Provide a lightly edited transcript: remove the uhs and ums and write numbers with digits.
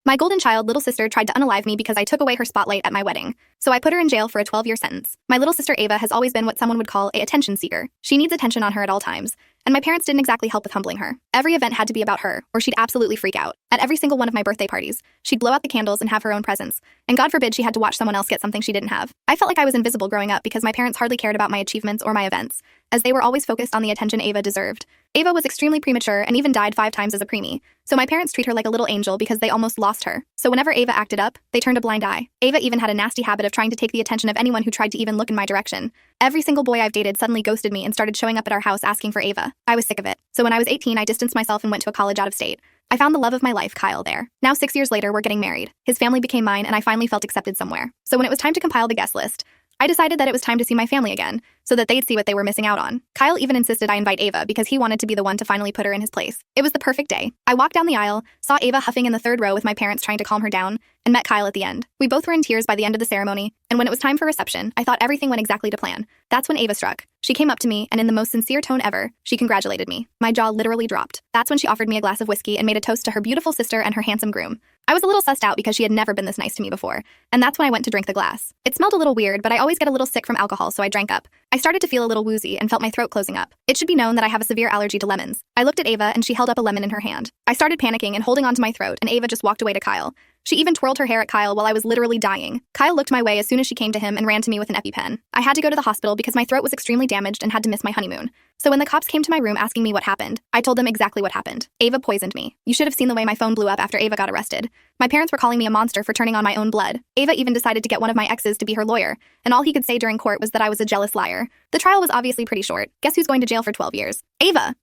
My golden child little sister tried to unalive me because I took away her spotlight at my wedding. So I put her in jail for a 12-year sentence. My little sister Ava has always been what someone would call an attention seeker. She needs attention on her at all times. And my parents didn't exactly help with humbling her. Every event had to be about her, or she'd absolutely freak out. At every single one of my birthday parties, she'd blow out the candles and have her own presents. And God forbid she had to watch someone else get something she didn't have. I felt like I was invisible growing up because my parents hardly cared about my achievements or my events, as they were always focused on the attention Ava deserved. Ava was extremely premature and even died 5 times as a preemie, so my parents treat her like a little angel because they almost lost her. So whenever Ava acted up, they turned a blind eye. Ava even had a nasty habit of trying to take the attention of anyone who tried to even look in my direction. Every single boy I've dated suddenly ghosted me and started showing up at our house asking for Ava. I was sick of it. So when I was 18, I distanced myself and went to a college out of state. I found the love of my life, Kyle, there. Now 6 years later, we're getting married. His family became mine and I finally felt accepted somewhere. So when it was time to compile the guest list, I decided that it was time to see my family again, so that they'd see what they were missing out on. Kyle even insisted I invite Ava because he wanted to be the one to finally put her in his place. It was the perfect day. I walked down the aisle, saw Ava huffing in the 3rd row with my parents trying to calm her down, and met Kyle at the end. We both were in tears by the end of the ceremony, and when it was time for reception, I thought everything went exactly to plan. That's when Ava struck. She came up to me, and in the most sincere tone ever, she congratulated me. My jaw literally dropped. That's when she offered me a glass of whiskey and made a toast to her beautiful sister and her handsome groom. I was a little sussed out because she had never been this nice to me before, and that's when I went to drink the glass. It smelled a little weird, but I always get a little sick from alcohol, so I drank up. I started to feel a little woozy and felt my throat closing up. It should be known that I have a severe allergy to lemons. I looked at Ava and she held up a lemon in her hand. I started panicking and holding onto my throat, and Ava just walked away to Kyle. She even twirled her hair at Kyle while I was literally dying. Kyle looked my way as soon as she came to him and ran to me with an EpiPen. I had to go to the hospital because my throat was extremely damaged and had to miss my honeymoon. So when the cops came to my room asking me what happened, I told them exactly what happened. Ava poisoned me. You should have seen the way my phone blew up after Ava got arrested. My parents were calling me a monster for turning on my own blood. Ava even decided to get one of my exes to be her lawyer, and all he could say during court was that I was a jealous liar. The trial was obviously pretty short. Guess who's going to jail for 12 years? Ava!